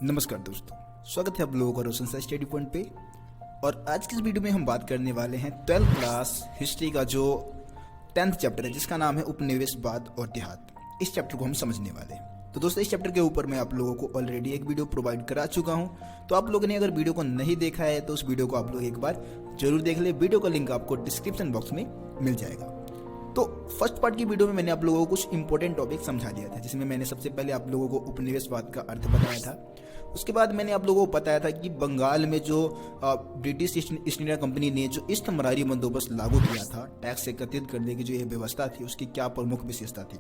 नमस्कार दोस्तों, स्वागत है आप लोगों का रोशन सा स्टडी पॉइंट पे। और आज की इस वीडियो में हम बात करने वाले हैं 12th क्लास हिस्ट्री का जो 10th चैप्टर है, जिसका नाम है उपनिवेशवाद और देहात। इस चैप्टर को हम समझने वाले हैं। तो दोस्तों, इस चैप्टर के ऊपर मैं आप लोगों को ऑलरेडी एक वीडियो प्रोवाइड करा चुका हूं। तो आप लोगों ने अगर वीडियो को नहीं देखा है तो उस वीडियो को आप लोग एक बार जरूर देख ले। वीडियो का लिंक आपको डिस्क्रिप्शन बॉक्स में मिल जाएगा। तो फर्स्ट पार्ट की वीडियो में मैंने आप लोगों को कुछ इंपॉर्टेंट टॉपिक समझा दिया था, जिसमें मैंने सबसे पहले आप लोगों को उपनिवेशवाद का अर्थ बताया था। उसके बाद मैंने आप लोगों को बताया था कि बंगाल में जो ब्रिटिश ईस्ट इंडिया कंपनी ने जो इस्तमरारी बंदोबस्त लागू किया था, टैक्स एकत्रित करने की जो ये व्यवस्था थी, उसकी क्या प्रमुख विशेषता थी।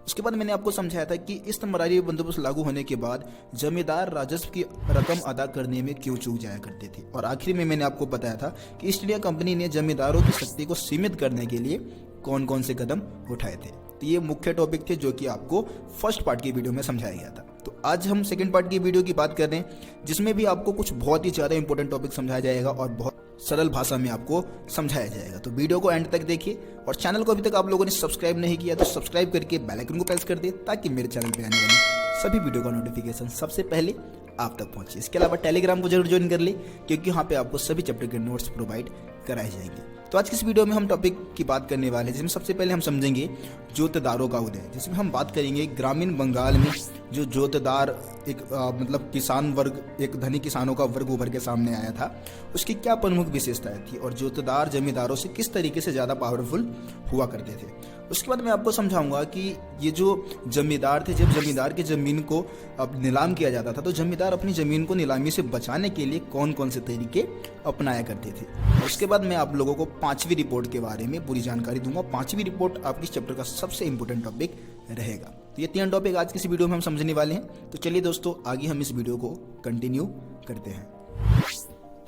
उसके बाद मैंने आपको समझाया था कि इस्तमरारी बंदोबस्त लागू होने के बाद जमींदार राजस्व की रकम अदा करने में क्यों चूक जाया करते थे। और आखिर में मैंने आपको बताया था कि ईस्ट इंडिया कंपनी ने जमींदारों की शक्ति को सीमित करने के लिए कौन कौन से कदम उठाए थे। तो ये मुख्य टॉपिक थे जो कि आपको फर्स्ट पार्ट की वीडियो में समझाया गया था। तो आज हम सेकंड पार्ट की वीडियो की बात कर रहे हैं, जिसमें भी आपको कुछ बहुत ही ज़्यादा इंपॉर्टेंट टॉपिक समझाया जाएगा और बहुत सरल भाषा में आपको समझाया जाएगा। तो वीडियो को एंड तक देखिए, और चैनल को अभी तक आप लोगों ने सब्सक्राइब नहीं किया तो सब्सक्राइब करके बेल आइकन को प्रेस कर दे, ताकि मेरे चैनल पर आने वाली सभी वीडियो का नोटिफिकेशन सबसे पहले आप तक पहुंचे। इसके अलावा टेलीग्राम को जरूर ज्वाइन कर ले, क्योंकि यहाँ पे आपको सभी चैप्टर के नोट्स प्रोवाइड कराए जाएंगे। तो आज की इस वीडियो में हम टॉपिक की बात करने वाले हैं, जिसमें सबसे पहले हम समझेंगे जोतदारों का उदय, जिसमें हम बात करेंगे ग्रामीण बंगाल में जो जोतदार एक मतलब किसान वर्ग, एक धनी किसानों का वर्ग उभर के सामने आया था, उसकी क्या प्रमुख विशेषताएं थी और जोतदार जमींदारों से किस तरीके से ज़्यादा पावरफुल हुआ करते थे। उसके बाद मैं आपको समझाऊंगा कि ये जो जमींदार थे, जब जमींदार की ज़मीन को अब नीलाम किया जाता था, तो जमींदार अपनी ज़मीन को नीलामी से बचाने के लिए कौन कौन से तरीके अपनाया करते थे। उसके बाद मैं आप लोगों को 5वीं रिपोर्ट के बारे में पूरी जानकारी दूंगा। 5वीं रिपोर्ट आपकी चैप्टर का सबसे इंपॉर्टेंट टॉपिक रहेगा। तो ये 3 टॉपिक आज की इस वीडियो में हम समझने वाले हैं। तो चलिए दोस्तों, आगे हम इस वीडियो को कंटिन्यू करते हैं।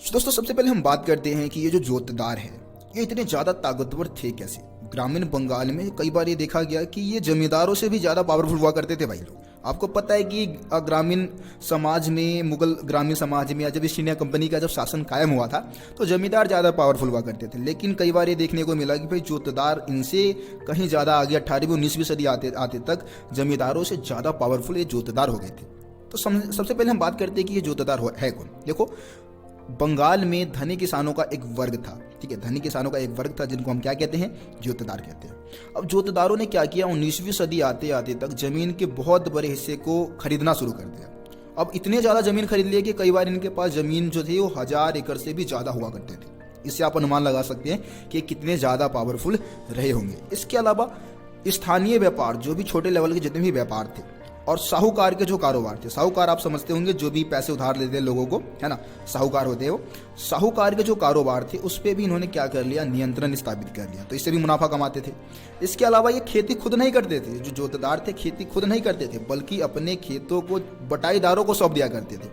दोस्तों, सबसे पहले हम बात करते हैं कि ये जो जोतदार है, ये इतने ज़्यादा ताकतवर थे कैसे। ग्रामीण बंगाल में कई बार ये देखा गया कि ये जमींदारों से भी ज़्यादा पावरफुल हुआ करते थे भाई लोग। आपको पता है कि ग्रामीण समाज में, मुगल ग्रामीण समाज में, या जब ईस्ट इंडिया कंपनी का जब शासन कायम हुआ था, तो जमींदार ज़्यादा पावरफुल हुआ करते थे। लेकिन कई बार ये देखने को मिला कि भाई जोतदार इनसे कहीं ज़्यादा आगे 18वीं 19वीं सदी आते आते तक जमींदारों से ज़्यादा पावरफुल ये जोतदार हो गए थे। तो सबसे पहले हम बात करते हैं कि ये जोतदार है कौन। देखो, बंगाल में धनी किसानों का एक वर्ग था, ठीक है, धनी किसानों का एक वर्ग था, जिनको हम क्या कहते हैं, जोतदार कहते हैं। अब जोतदारों ने क्या किया, 19वीं सदी आते आते तक जमीन के बहुत बड़े हिस्से को खरीदना शुरू कर दिया। अब इतने ज़्यादा जमीन खरीद लिए कि कई बार इनके पास जमीन जो थी वो 1000 एकड़ से भी ज़्यादा हुआ करते थे। इससे आप अनुमान लगा सकते हैं कि कितने ज़्यादा पावरफुल रहे होंगे। इसके अलावा स्थानीय व्यापार, जो भी छोटे लेवल के जितने भी व्यापार थे, और साहूकार के जो कारोबार थे, साहूकार आप समझते होंगे जो भी पैसे उधार लेते हैं लोगों को, है ना, साहूकार होते हैं वो। साहूकार के जो कारोबार थे उस पर भी इन्होंने क्या कर लिया, नियंत्रण स्थापित कर लिया। तो इससे भी मुनाफा कमाते थे। इसके अलावा ये खेती खुद नहीं करते थे, जो जोतदार थे खेती खुद नहीं करते थे, बल्कि अपने खेतों को बटाईदारों को सौंप दिया करते थे।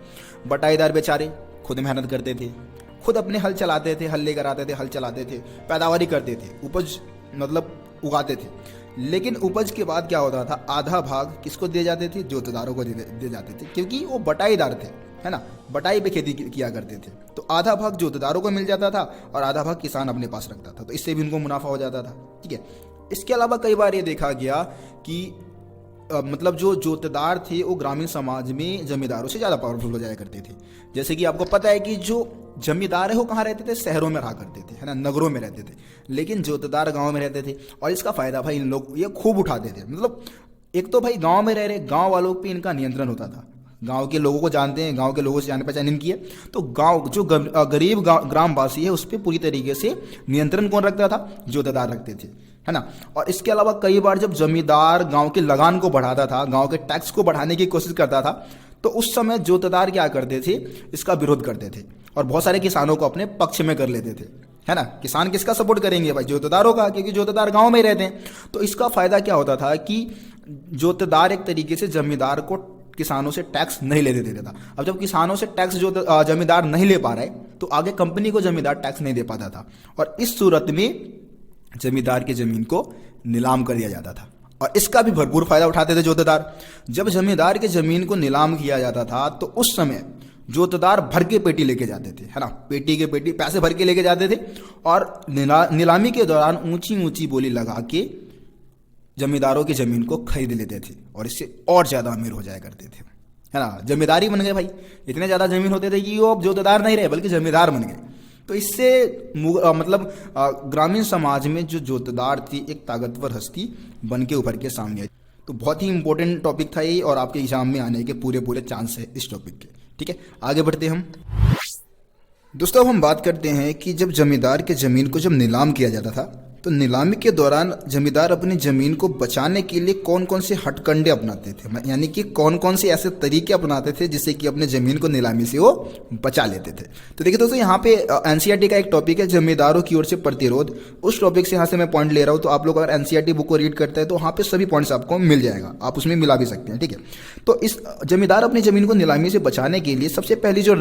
बटाईदार बेचारे खुद मेहनत करते थे, खुद अपने हल चलाते थे, हल लेकर आते थे, हल चलाते थे, पैदावारी करते थे, उपज मतलब उगाते थे। लेकिन उपज के बाद क्या होता था, आधा भाग किसको दे जाते थे, जोतदारों को दे जाते थे, क्योंकि वो बटाईदार थे, है ना, बटाई पे खेती किया करते थे। तो आधा भाग जोतदारों को मिल जाता था और आधा भाग किसान अपने पास रखता था। तो इससे भी उनको मुनाफा हो जाता था, ठीक है। इसके अलावा कई बार ये देखा गया कि मतलब जो जोतदार थे वो ग्रामीण समाज में जमींदारों से ज़्यादा पावरफुल हो जाया करते थे। जैसे कि आपको पता है कि जो जमींदार है वो कहाँ रहते थे, शहरों में रहा करते थे, है ना, नगरों में रहते थे। लेकिन जोतदार गांव में रहते थे, और इसका फायदा भाई इन लोग ये खूब उठाते थे। मतलब एक तो भाई गांव में रह रहे, गांव वालों पे इनका नियंत्रण होता था। गांव के लोगों को जानते हैं, गांव के लोगों से जान पहचान इनकी है। तो गांव जो गरीब ग्रामवासी है उस पर पूरी तरीके से नियंत्रण कौन रखता था, जोतदार रखते थे, है ना। और इसके अलावा कई बार जब जमींदार गांव के लगान को बढ़ाता था, गांव के टैक्स को बढ़ाने की कोशिश करता था, तो उस समय जोतदार क्या करते थे, इसका विरोध करते थे और बहुत सारे किसानों को अपने पक्ष में कर लेते थे, है ना। किसान किसका सपोर्ट करेंगे भाई, जोतदारों का, क्योंकि जोतदार गांव में ही रहते हैं। तो इसका फायदा क्या होता था कि जोतदार एक तरीके से जमींदार को किसानों से टैक्स नहीं लेने देता था। अब जब किसानों से टैक्स जो जमींदार नहीं ले पा रहा है, तो आगे कंपनी को जमींदार टैक्स नहीं दे पाता था, और इस सूरत में जमींदार की जमीन को नीलाम कर दिया जाता था। और इसका भी भरपूर फायदा उठाते थे जोतदार। जब जमींदार की जमीन को नीलाम किया जाता था, तो उस समय जोतदार भर के पेटी लेके जाते थे, है ना, पेटी के पेटी पैसे भर के लेके जाते थे, और नीलामी के दौरान ऊंची ऊंची बोली लगा के जमींदारों की जमीन को खरीद लेते थे, और इससे और ज्यादा अमीर हो जाया करते थे। है ना, जमींदार ही बन गए भाई। इतने ज़्यादा ज़मीन होते थे कि वो अब जोतेदार नहीं रहे बल्कि जमींदार बन गए। तो इससे ग्रामीण समाज में जो जोतदार थी एक ताकतवर हस्ती बन के उभर के सामने आई। तो बहुत ही इंपॉर्टेंट टॉपिक था ये, और आपके एग्जाम में आने के पूरे पूरे चांस है इस टॉपिक के। ठीक है, आगे बढ़ते हम। दोस्तों, अब हम बात करते हैं कि जब जमींदार के ज़मीन को जब नीलाम किया जाता था तो नीलामी के दौरान जमींदार अपनी ज़मीन को बचाने के लिए कौन कौन से हथकंडे अपनाते थे, यानी कि कौन कौन से ऐसे तरीके अपनाते थे जिससे कि अपने ज़मीन को नीलामी से वो बचा लेते थे। तो देखिए दोस्तों, यहाँ पे एनसीईआरटी का एक टॉपिक है जमींदारों की ओर से प्रतिरोध। उस टॉपिक से यहाँ से मैं पॉइंट ले रहा हूँ। तो आप लोग अगर एनसीईआरटी बुक को रीड करते हैं तो वहाँ पे सभी पॉइंट्स आपको मिल जाएगा, आप उसमें मिला भी सकते हैं। ठीक है, तो इस जमींदार अपनी ज़मीन को नीलामी से बचाने के लिए सबसे पहली जो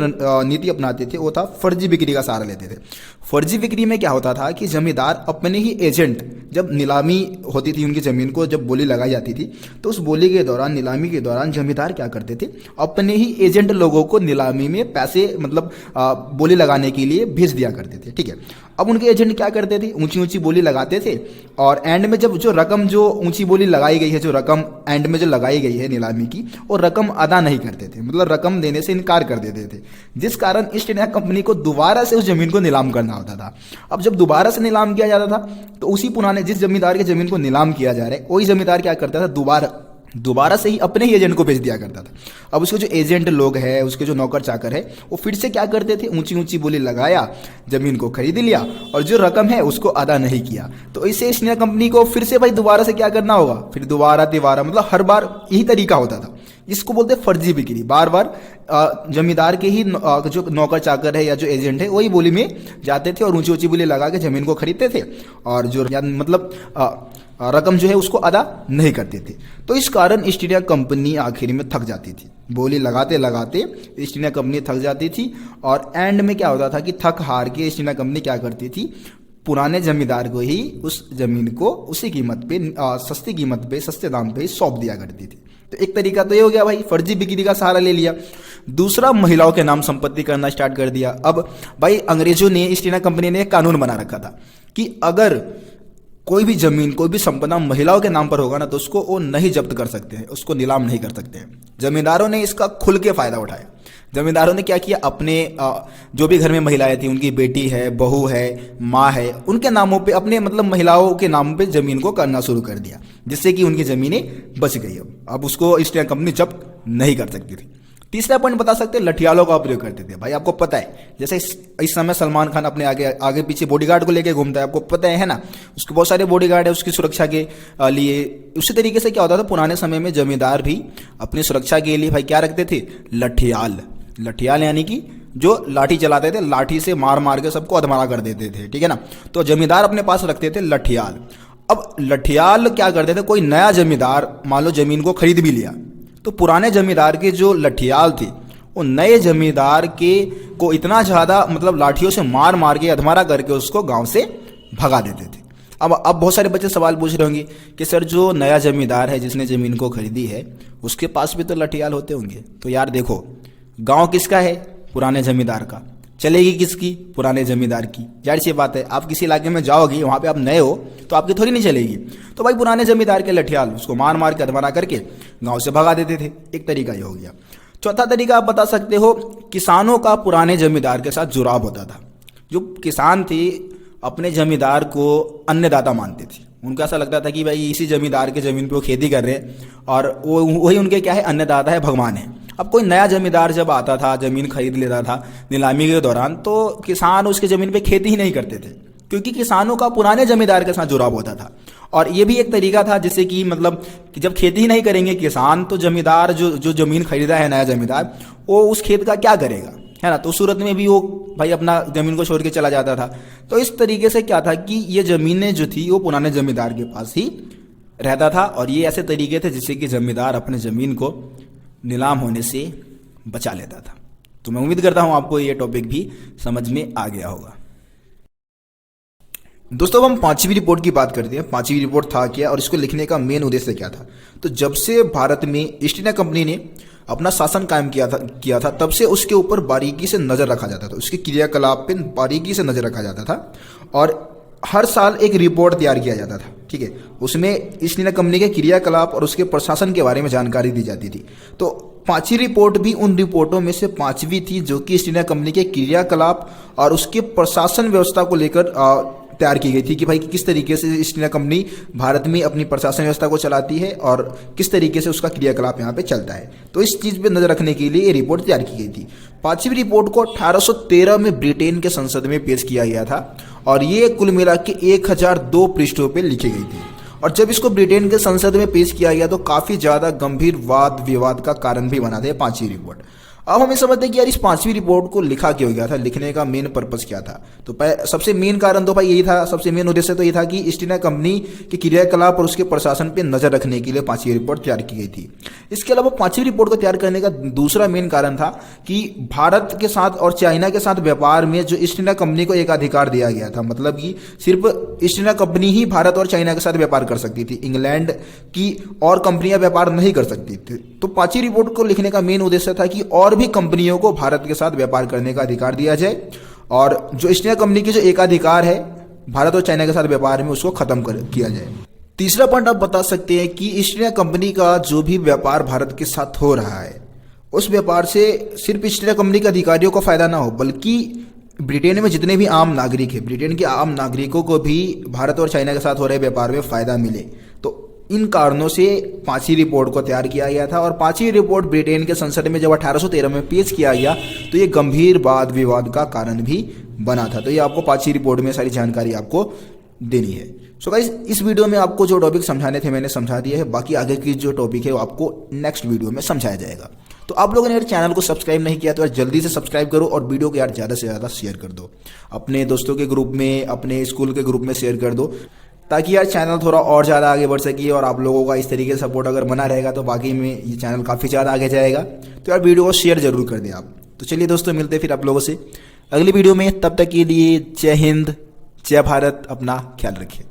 नीति अपनाते थे वो था फर्जी बिक्री का सहारा लेते थे। फर्जी बिक्री में क्या होता था कि जमींदार अपने ही एजेंट, जब नीलामी होती थी उनकी ज़मीन को जब बोली लगाई जाती थी तो उस बोली के दौरान, नीलामी के दौरान जमींदार क्या करते थे, अपने ही एजेंट लोगों को नीलामी में पैसे बोली लगाने के लिए भेज दिया करते थे। ठीक है, अब उनके एजेंट क्या करते थे, ऊंची ऊंची बोली लगाते थे और एंड में जब जो रकम, जो ऊंची बोली लगाई गई है, जो रकम एंड में जो लगाई गई है नीलामी की, वो रकम अदा नहीं करते थे, मतलब रकम देने से इनकार कर देते थे, जिस कारण ईस्ट इंडिया कंपनी को दोबारा से उस जमीन को नीलाम करना होता था। अब जब दोबारा से नीलाम किया जाता था तो उसी पुराने जिस जमींदार की जमीन को नीलाम किया जा रहा है वही जमींदार क्या करता था, दोबारा से ही अपने ही एजेंट को भेज दिया करता था। अब उसके जो एजेंट लोग हैं, उसके जो नौकर चाकर है, वो फिर से क्या करते थे, ऊंची ऊंची बोली लगाया, जमीन को खरीद लिया और जो रकम है उसको अदा नहीं किया। तो इससे ईस्ट इंडिया कंपनी को फिर से भाई दोबारा से क्या करना होगा, फिर दोबारा तिबारा, मतलब हर बार यही तरीका होता था। इसको बोलते हैं फर्जी बिक्री। बार बार जमींदार के ही जो नौकर चाकर है या जो एजेंट है वही बोली में जाते थे और ऊंची ऊंची बोली लगा के जमीन को खरीदते थे और जो रकम जो है उसको अदा नहीं करते थे। तो इस कारण ईस्ट इंडिया कंपनी आखिर में थक जाती थी, बोली लगाते लगाते ईस्ट इंडिया कंपनी थक जाती थी और एंड में क्या होता था कि थक हार के ईस्ट इंडिया कंपनी क्या करती थी, पुराने जमींदार को ही उस जमीन को उसी कीमत पे, सस्ती कीमत पे, सस्ते दाम पे सौंप दिया करती थी। तो एक तरीका तो ये हो गया भाई, फर्जी बिक्री का सहारा ले लिया। दूसरा, महिलाओं के नाम संपत्ति करना स्टार्ट कर दिया। अब भाई अंग्रेजों ने, ईस्ट इंडिया कंपनी ने एक कानून बना रखा था कि अगर कोई भी जमीन, कोई भी संपदा महिलाओं के नाम पर होगा ना तो उसको वो नहीं जब्त कर सकते हैं, उसको नीलाम नहीं कर सकते हैं। जमींदारों ने इसका खुल के फायदा उठाया। जमींदारों ने क्या किया, अपने जो भी घर में महिलाएं थी, उनकी बेटी है, बहू है, माँ है, उनके नामों पे, अपने महिलाओं के नाम पे जमीन को करना शुरू कर दिया, जिससे कि उनकी जमीनें बच गई। अब उसको ईस्ट इंडिया कंपनी जब्त नहीं कर सकती थी। तीसरा पॉइंट बता सकते हैं, लठियालों का उपयोग करते थे। भाई आपको पता है, जैसे इस समय सलमान खान अपने आगे पीछे बॉडीगार्ड को लेके घूमता है, आपको पता है ना, उसके बहुत सारे बॉडीगार्ड है उसकी सुरक्षा के लिए। उसी तरीके से क्या होता था, पुराने समय में जमींदार भी अपनी सुरक्षा के लिए भाई क्या रखते थे, लठियाल यानी कि जो लाठी चलाते थे, लाठी से मार मार के सबको अधमरा कर देते थे। ठीक है ना, तो जमींदार अपने पास रखते थे लठियाल। अब लठियाल क्या करते थे, कोई नया जमींदार मान लो जमीन को खरीद भी लिया तो पुराने जमींदार के जो लठियाल थे वो नए जमींदार के को इतना ज़्यादा लाठियों से मार मार के अधमरा करके उसको गांव से भगा देते थे। अब बहुत सारे बच्चे सवाल पूछ रहे होंगे कि सर जो नया जमींदार है जिसने ज़मीन को खरीदी है उसके पास भी तो लठियाल होते होंगे। तो यार देखो, गांव किसका है, पुराने जमींदार का, चलेगी किसकी, पुराने जमींदार की। जाहिर सी बात है, आप किसी इलाके में जाओगे, वहाँ पे आप नए हो तो आपकी थोड़ी नहीं चलेगी। तो भाई पुराने जमींदार के लठियाल उसको मार मार के अधमरा करके गांव से भगा देते थे। एक तरीका ये हो गया। चौथा तरीका आप बता सकते हो, किसानों का पुराने जमींदार के साथ जुड़ाव होता था। जो किसान थे अपने जमींदार को अन्नदाता मानते थे, उनको ऐसा लगता था कि भाई इसी जमींदार के ज़मीन पे वो खेती कर रहे हैं और वो वही उनके क्या है, अन्नदाता है, भगवान है। अब कोई नया जमींदार जब आता था, ज़मीन खरीद लेता था नीलामी के दौरान, तो किसान उसके ज़मीन पे खेती ही नहीं करते थे, क्योंकि किसानों का पुराने जमींदार के साथ जुड़ाव होता था। और ये भी एक तरीका था जिससे कि कि जब खेती ही नहीं करेंगे किसान, तो जमींदार जो ज़मीन खरीदा है नया जमींदार, वो उस खेत का क्या करेगा, है ना। तो सूरत में भी वो भाई अपना ज़मीन को छोड़ के चला जाता था। तो इस तरीके से क्या था कि ये ज़मीनें जो थी वो पुराने जमींदार के पास ही रहता था। और ये ऐसे तरीके थे जिससे कि जमींदार अपने ज़मीन को नीलाम होने से बचा लेता था। तो मैं उम्मीद करता हूं आपको ये टॉपिक भी समझ में आ गया होगा। दोस्तों, अब हम पांचवी रिपोर्ट की बात करते हैं। पांचवी रिपोर्ट था क्या और इसको लिखने का मेन उद्देश्य क्या था। तो जब से भारत में ईस्ट इंडिया कंपनी ने अपना शासन कायम किया था तब से उसके ऊपर बारीकी से नजर रखा जाता था, उसके क्रियाकलाप पे बारीकी से नजर रखा जाता था और हर साल एक रिपोर्ट तैयार किया जाता था। ठीक है, उसमें ईस्ट इंडिया कंपनी के क्रियाकलाप और उसके प्रशासन के बारे में जानकारी दी जाती थी। तो पांचवी रिपोर्ट भी उन रिपोर्टों में से पांचवी थी जो कि ईस्ट इंडिया कंपनी के क्रियाकलाप और उसके प्रशासन व्यवस्था को लेकर तैयार की गई थी कि भाई किस तरीके से ईस्ट इंडिया कंपनी भारत में अपनी प्रशासन व्यवस्था को चलाती है और किस तरीके से उसका क्रियाकलाप यहाँ पे चलता है। तो इस चीज़ पे नजर रखने के लिए ये रिपोर्ट तैयार की गई थी। पांचवी रिपोर्ट को 1813 में ब्रिटेन के संसद में पेश किया गया था और ये कुल मिला के 1002 पृष्ठों पर लिखी गई थी। और जब इसको ब्रिटेन के संसद में पेश किया गया तो काफ़ी ज़्यादा गंभीर वाद विवाद का कारण भी बना था पांचवी रिपोर्ट। अब हमें समझते हैं कि यार इस पांचवी रिपोर्ट को लिखा क्यों गया था, लिखने का मेन पर्पस क्या था। तो सबसे मेन कारण तो भाई यही था, सबसे मेन उद्देश्य तो ये था कि ईस्ट इंडिया कंपनी के क्रियाकलाप और उसके प्रशासन पे नजर रखने के लिए पांचवी रिपोर्ट तैयार की गई थी। इसके अलावा पांचवी रिपोर्ट को तैयार करने का दूसरा मेन कारण था कि भारत के साथ और चाइना के साथ व्यापार में जो ईस्ट इंडिया कंपनी को एक अधिकार दिया गया था, मतलब कि सिर्फ ईस्ट इंडिया कंपनी ही भारत और चाइना के साथ व्यापार कर सकती थी, इंग्लैंड की और कंपनियां व्यापार नहीं कर सकती थी। तो पांचवी रिपोर्ट को लिखने का मेन उद्देश्य था कि और भी कंपनियों को भारत के साथ व्यापार करने का अधिकार दिया जाए और जो ईस्ट इंडिया कंपनी की जो एकाधिकार है भारत और चाइना के साथ व्यापार में उसको खत्म किया जाए। तीसरा पॉइंट आप बता सकते हैं कि ईस्ट इंडिया कंपनी का जो भी व्यापार भारत के साथ हो रहा है उस व्यापार से सिर्फ ईस्ट इंडिया कंपनी के अधिकारियों को फायदा ना हो, बल्कि ब्रिटेन में जितने भी आम नागरिक हैं, ब्रिटेन के आम नागरिकों को भी भारत और चाइना के साथ हो रहे व्यापार में फायदा मिले। तो इन कारणों से पांचवी रिपोर्ट को तैयार किया गया था और पांचवी रिपोर्ट ब्रिटेन के संसद में जब 1813 में पेश किया गया तो ये गंभीर वाद विवाद का कारण भी बना था। तो ये आपको पांचवी रिपोर्ट में सारी जानकारी आपको देनी है। सो गाइस, इस वीडियो में आपको जो टॉपिक समझाने थे मैंने समझा दिया है, बाकी आगे की जो टॉपिक है वो आपको नेक्स्ट वीडियो में समझाया जाएगा। तो आप लोगों ने यार चैनल को सब्सक्राइब नहीं किया तो यार जल्दी से सब्सक्राइब करो और वीडियो को यार ज़्यादा से ज़्यादा शेयर कर दो, अपने दोस्तों के ग्रुप में, अपने स्कूल के ग्रुप में शेयर कर दो, ताकि यार चैनल थोड़ा और ज़्यादा आगे बढ़ सके। और आप लोगों का इस तरीके से सपोर्ट अगर बना रहेगा तो बाकी में ये चैनल काफ़ी ज़्यादा आगे जाएगा। तो यार वीडियो को शेयर जरूर कर दें आप। तो चलिए दोस्तों, मिलते हैं फिर आप लोगों से अगली वीडियो में। तब तक के लिए जय हिंद, जय भारत, अपना ख्याल रखिए।